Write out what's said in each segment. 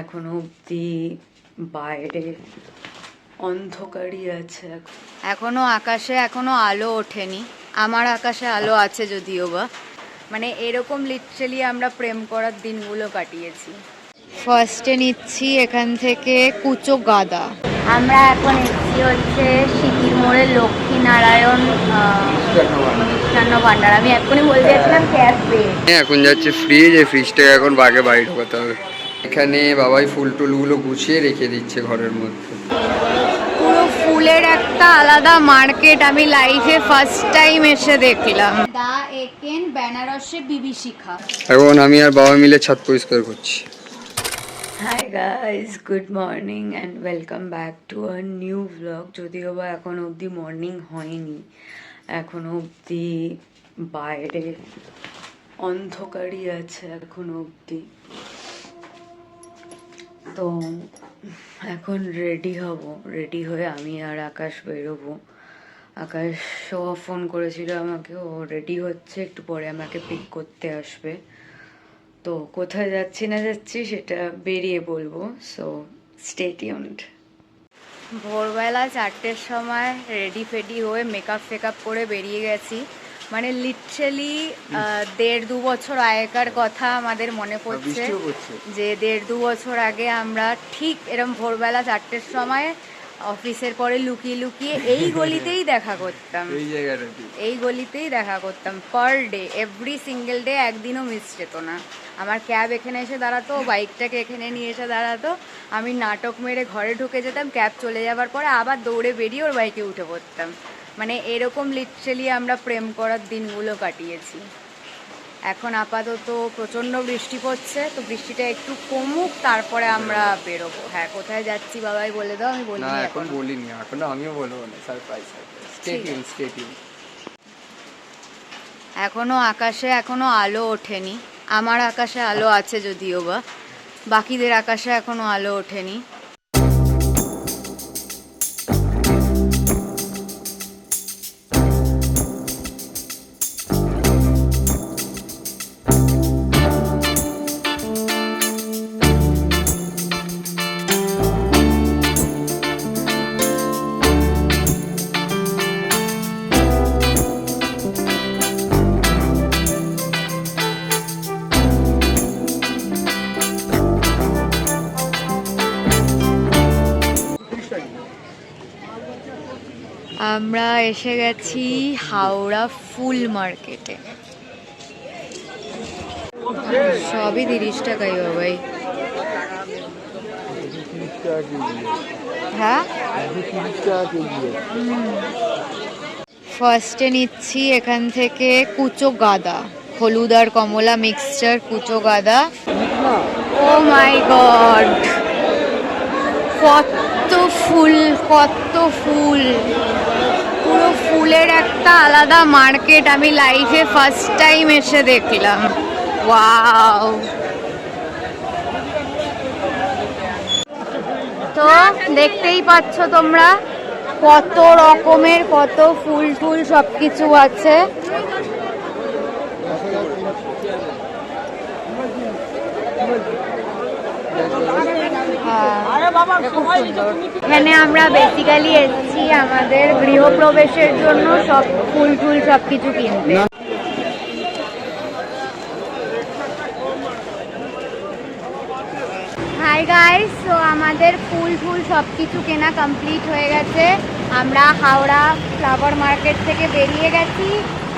এখনো অবধি বাইরে অন্ধকারই আছে। এখনো আকাশে আলো ওঠেনি। আমার আকাশে আলো আছে যদিও বা, মানে এরকম লিটারালি আমরা প্রেম করার দিনগুলো কাটিয়েছি। ফার্স্টে নিচ্ছি এখান থেকে কুচো গাদা। আমরা এখন এসেছি হচ্ছে সিকির মোড়ের লক্ষ্মীনারায়ণ মিষ্টান্ন ভান্ডার। আমি এখনই বলতে যাচ্ছিলাম ক্যাফে। এখন যাচ্ছে ফ্রিজ, এই ফ্রিজটাকে এখন বাগে বাড়ি ঢোকাতে হবে। এখানে বাবাই ফুল টুলগুলো গুছিয়ে রেখে দিচ্ছে ঘরের মধ্যে। পুরো ফুলের একটা আলাদা মার্কেট আমি লাইফে ফার্স্ট টাইম এসে দেখলাম। দা একেন বেনারসে বিভীষিকা। এখন আমি আর বাবা মিলে ছাদ পরিষ্কার করছি। Hi guys, good morning and welcome back to a new blog. যদিও বা এখনো অবধি মর্নিং হয়নি, এখনো অবধি বাইরে অন্ধকারই আছে এখনো অবধি। তো এখন রেডি হব, রেডি হয়ে আমি আর আকাশ বেরোবো। আকাশ ফোন করেছিল আমাকে, ও রেডি হচ্ছে, একটু পরে আমাকে পিক করতে আসবে। তো কোথায় যাচ্ছি না যাচ্ছি সেটা বেরিয়ে বলবো, সো স্টে টিউনড। ভোরবেলা 4টের সময় রেডি ফেডি হয়ে মেকআপ করে বেরিয়ে গেছি। মানে লিটারালি 1.5-2 বছর আগেকার কথা আমাদের মনে পড়ছে, যে 1.5-2 বছর আগে আমরা ঠিক এরম ভোরবেলা 4টের সময় অফিসের পরে লুকিয়ে লুকিয়ে এই গলিতেই দেখা করতাম, এই গলিতেই দেখা করতাম per day, every single day, একদিনও মিস যেত না। আমার ক্যাব এখানে এসে দাঁড়াতো, বাইকটাকে এখানে নিয়ে এসে দাঁড়াতো, আমি নাটক মেরে ঘরে ঢুকে যেতাম, ক্যাব চলে যাওয়ার পরে আবার দৌড়ে বেরিয়ে ওর বাইকে উঠে পড়তাম। মানে এরকম লিটারালি আমরা প্রেম করার দিনগুলো কাটিয়েছি। এখন আপাতত প্রচণ্ড বৃষ্টি পড়ছে, তো বৃষ্টিটা একটু কমুক তারপরে আমরা বেরোবো। হ্যাঁ, কোথায় যাচ্ছি বাবাই বলে দাও। আমি বলিনি, এখন বলিনি, এখন আমিও বলবো না, সারপ্রাইজ। Stay tune. এখনো আকাশে আলো ওঠেনি। আমার আকাশে আলো আছে যদিও বা, বাকিদের আকাশে এখনো আলো ওঠেনি। আমরা এসে গেছি হাওড়া ফুল মার্কেটে। সবই 30 টাকাই বাবাই। হ্যাঁ, ফার্স্টে নিচ্ছি এখান থেকে কুচো গাদা, হলুদ আর কমলা মিক্সচার কুচো গাদা। ও মাই গড, কত ফুল, কত ফুল! পুরো ফুলের একটা আলাদা মার্কেট আমি লাইফে ফার্স্ট টাইম এসে দেখলাম। ওয়াও! তো দেখতেই পাচ্ছ তোমরা কত রকমের, কত ফুল টুল সবকিছু আছে। এখানে আমরা বেসিক্যালি এসেছি আমাদের গৃহপ্রবেশের জন্য সব ফুল টুল সবকিছু কিনতে। হাই গাইস, তো আমাদের ফুল সবকিছু কেনা কমপ্লিট হয়ে গেছে। আমরা হাওড়া ফ্লাওয়ার মার্কেট থেকে বেরিয়ে গেছি।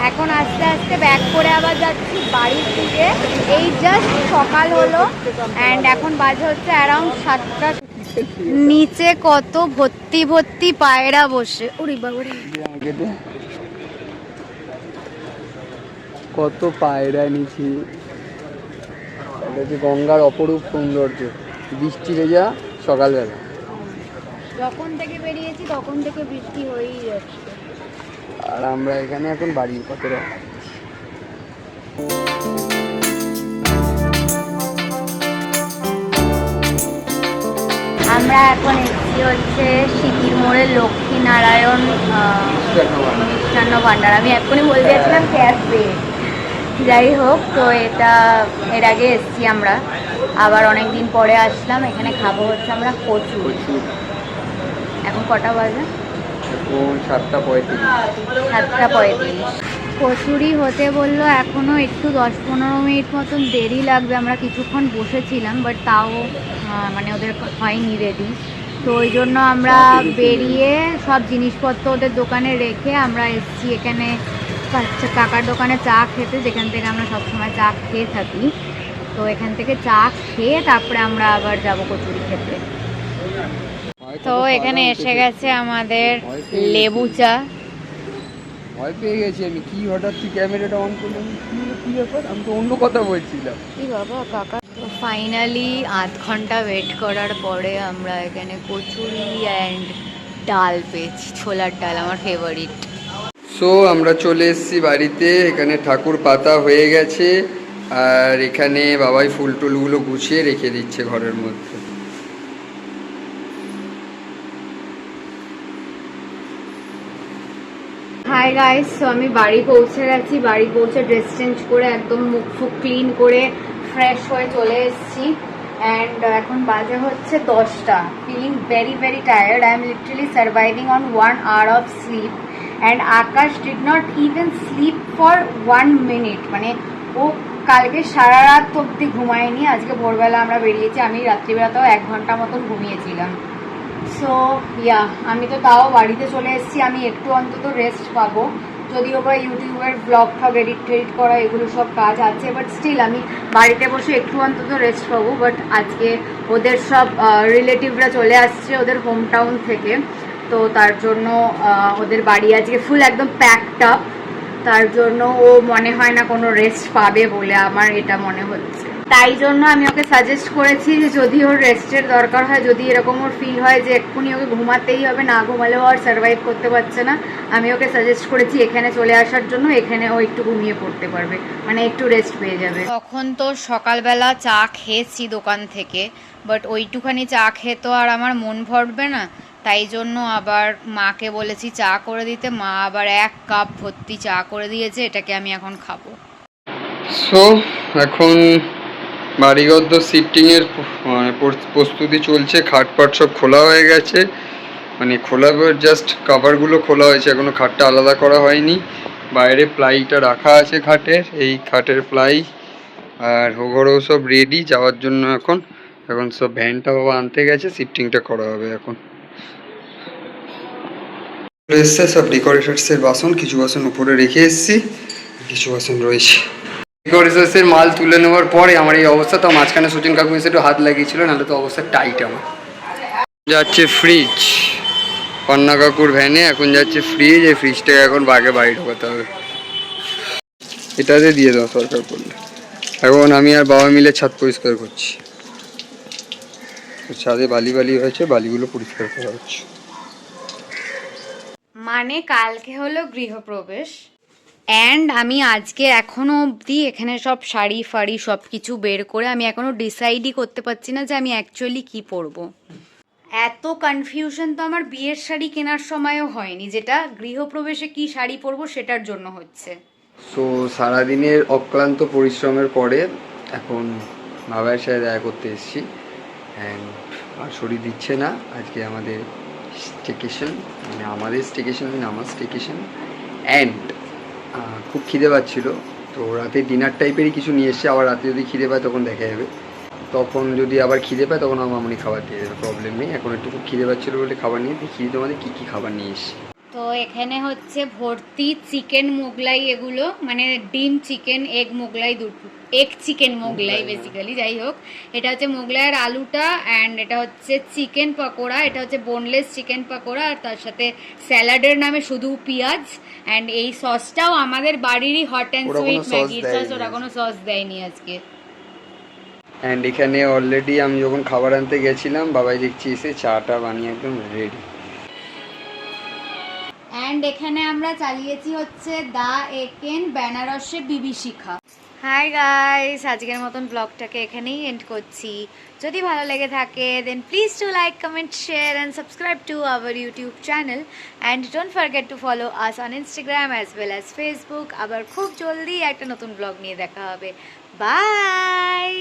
এখন আস্তে আস্তে ব্যাক করে আবার যাচ্ছি বাড়ির দিকে। এই জাস্ট সকাল হলো অ্যান্ড এখন বাজে হচ্ছে অ্যারাউন্ড 7টা। নিচে কত ভর্তি ভর্তি পায়রা বসে, ওরে বাবারে কত পায়রা নিচে। গঙ্গার অপরূপ সৌন্দর্য, বৃষ্টি ভেজা সকালবেলা। যখন থেকে বেরিয়েছি তখন থেকে বৃষ্টি হয়েই যাচ্ছে। আর আমরা এখানে এখন বাড়ির পথে আমরা এখন এসেছি হচ্ছে সিকির মোড়ের লক্ষ্মীনারায়ণ মিষ্টান্ন ভান্ডার। আমি এখনই বলতে যাচ্ছিলাম ক্যাফে। যাই হোক, তো এটা এর আগে এসেছি আমরা, আবার অনেক দিন পরে আসলাম, এখানে খাবো হচ্ছে আমরা কচুরি। এখন কটা বাজে? এখন 7:35। 7:35। কচুরি হতে বললো এখনও একটু 10-15 মিনিট মতন দেরি লাগবে। আমরা কিছুক্ষণ বসেছিলাম, বাট তাও মানে ওদের হয়নি রেডি। তো ওই জন্য আমরা বেরিয়ে সব জিনিসপত্র ওদের দোকানে রেখে আমরা এসেছি এখানে কাকার দোকানে চা খেতে, যেখান থেকে আমরা সবসময় চা খেয়ে থাকি। তো এখান থেকে চা খেয়ে তারপরে আমরা আবার যাব কচুরি খেতে। তো এখানে এসে গেছে আমাদের লেবু চা। ভয় পেয়ে গেছি আমি, কি হঠাৎ তুই ক্যামেরাটা অন করলাম, কি ব্যাপার, আমি তো অন্য কথা বলছিলাম। কি বাবা কাকা। তো ফাইনালি 8 ঘন্টা ওয়েট করার পরে আমরা এখানে কচুরি অ্যান্ড ডাল পেয়েছি, ছোলার ডাল, আমার ফেভারিট। সো আমরা চলে এসেছি বাড়িতে, এখানে ঠাকুর পাতা হয়ে গেছে আর এখানে বাবাই ফুল টুলগুলো গুছিয়ে রেখে দিচ্ছে ঘরের মধ্যে। হাই গাইস, তো আমি বাড়ি পৌঁছে গেছি। বাড়ি পৌঁছে ড্রেস চেঞ্জ করে একদম মুখ ফুক ক্লিন করে ফ্রেশ হয়ে চলে এসেছি। অ্যান্ড এখন বাজে হচ্ছে 10টা। Feeling very very tired. I am literally surviving on 1 hour of sleep. And Akash did not even sleep for 1 minute. মানে ও কালকে সারা রাত অব্দি ঘুমায়নি। আজকে ভোরবেলা আমরা বেরিয়েছি, আমি রাত্রিবেলাতেও 1 ঘন্টা মতন ঘুমিয়েছিলাম। সো ইয়া, আমি তো তাও বাড়িতে চলে এসেছি, আমি একটু অন্তত রেস্ট পাবো। যদিও বা ইউটিউবের ব্লগ ঠগ এডিট করা এগুলো সব কাজ আছে, বাট স্টিল আমি বাড়িতে বসে একটু অন্তত রেস্ট পাবো। বাট আজকে ওদের সব রিলেটিভরা চলে আসছে ওদের হোম টাউন থেকে। তো তার জন্য ওদের বাড়ি আজকে ফুল একদম প্যাকড আপ। তার জন্য ও মনে হয় না কোনো রেস্ট পাবে বলে আমার এটা মনে হচ্ছে। তাই জন্য আমি ওকে সাজেস্ট করেছি যে যদি ওর রেস্টের দরকার হয়, যদি এরকম ওর ফিল হয় যে এক্ষুনি ওকে ঘুমাতেই হবে, না ঘুমালেও আর সার্ভাইভ করতে পারছে না, আমি ওকে সাজেস্ট করেছি এখানে চলে আসার জন্য। এখানে ও একটু ঘুমিয়ে পড়তে পারবে, মানে একটু রেস্ট পেয়ে যাবে। তখন তো সকালবেলা চা খেয়েছি দোকান থেকে, বাট ওইটুখানি চা খেয়ে তো আর আমার মন ভরবে না। তাই জন্য আবার মাকে বলেছি চা করে দিতে। মা আবার 1 কাপ ভর্তি চা করে দিয়েছে, এটাকে আমি এখন খাবো। সো এখন বাড়িঘর তো শিফটিংয়ের মানে প্রস্তুতি চলছে। খাটপাট সব খোলা হয়ে গেছে, মানে খোলা, জাস্ট কাভারগুলো খোলা হয়েছে, এখনও খাটটা আলাদা করা হয়নি। বাইরে প্লাইটা রাখা আছে খাটের, এই খাটের প্লাই। আর ওঘরেও সব রেডি যাওয়ার জন্য। এখন এখন সব ভ্যানটা বাবা আনতে গেছে, শিফটিংটা করা হবে এখন। এসছে সব ডেকোরেটার্সের বাসন, কিছু বাসন উপরে রেখে এসেছি, কিছু বাসন রয়েছে। ডেকোরেটার্সের মাল তুলে নেওয়ার পরে আমার এই অবস্থা। তো মাঝখানে সচিন কাকু এসে একটু হাত লাগিয়েছিল, নাহলে তো অবস্থা টাইট আমার। যাচ্ছে ফ্রিজ, কন্যা কাকুর ভ্যানে এখন যাচ্ছে ফ্রিজ। এই ফ্রিজটাকে এখন বাগে বাড়ি ঢোকাতে হবে। এটাতে দিয়ে দাও সরকার করলে। এখন আমি আর বাবা মিলে ছাদ পরিষ্কার করছি। ছাদে বালি বালি হয়েছে, বালিগুলো পরিষ্কার করা হচ্ছে। মানে কালকে হলো গৃহপ্রবেশ, অ্যান্ড আমি আজকে এখনো অবধি এখানে সব শাড়ি ফাড়ি সব কিছু বের করে আমি এখনো ডিসাইডই করতে পারছি না যে আমি অ্যাকচুয়ালি কি পরবো। এত কনফিউশন তো আমার বিয়ের শাড়ি কেনার সময়ও হয়নি, যেটা গৃহপ্রবেশে কি শাড়ি পরবো সেটার জন্য হচ্ছে। সো সারাদিনের অক্লান্ত পরিশ্রমের পরে এখন বাবার সাথে দেখা করতে এসেছি। অ্যান্ড আর শরীর দিচ্ছে না। আজকে আমাদের স্টেকেশন, মানে আমার স্টেকেশন। অ্যান্ড খুব খিদে পাচ্ছিলো, তো রাতে ডিনার টাইপেরই কিছু নিয়ে এসছে। আবার রাতে যদি খিদে পায় তখন দেখা যাবে, তখন যদি আবার খিদে পায় তখন আমার মামনি খাবার দিয়ে দেবে, প্রবলেম নেই। এখন একটু খুব খিদে পাচ্ছিলো বলে খাবার নিয়ে দেখি তোমাদের কী কী খাবার নিয়ে এসছি। তো এখানে হচ্ছে ভর্তি চিকেন মোগলাই, এগুলো মানে ডিম চিকেন, এগ মোগলাই, দুটো এগ চিকেন মোগলাই বেসিক্যালি। যাই হোক, এটা হচ্ছে মোগলাইয়ের আলুটা, অ্যান্ড এটা হচ্ছে চিকেন পকোড়া, এটা হচ্ছে বোনলেস চিকেন পকোড়া, আর তার সাথে স্যালাডের নামে শুধু পেঁয়াজ। অ্যান্ড এই সসটাও আমাদের বাড়িরই হট অ্যান্ড সুইট ম্যাগির সস, ওরা কোনো সস দেয়নি আজকে। অ্যান্ড এখানে অলরেডি আমি যখন খাবার আনতে গেছিলাম, বাবাই দেখছি এসে চাটা বানিয়ে একদম রেডি। অ্যান্ড এখানে আমরা চালিয়েছি হচ্ছে দা একেন বেনারসে বিভীষিকা। হাই গাইস, আজকের মতন ব্লগটাকে এখানেই এন্ড করছি। যদি ভালো লেগে থাকে then please to like, comment, share and subscribe to our YouTube channel. And don't forget to follow us on Instagram as well as Facebook. আবার খুব জলদি একটা নতুন ব্লগ নিয়ে দেখা হবে। বাই।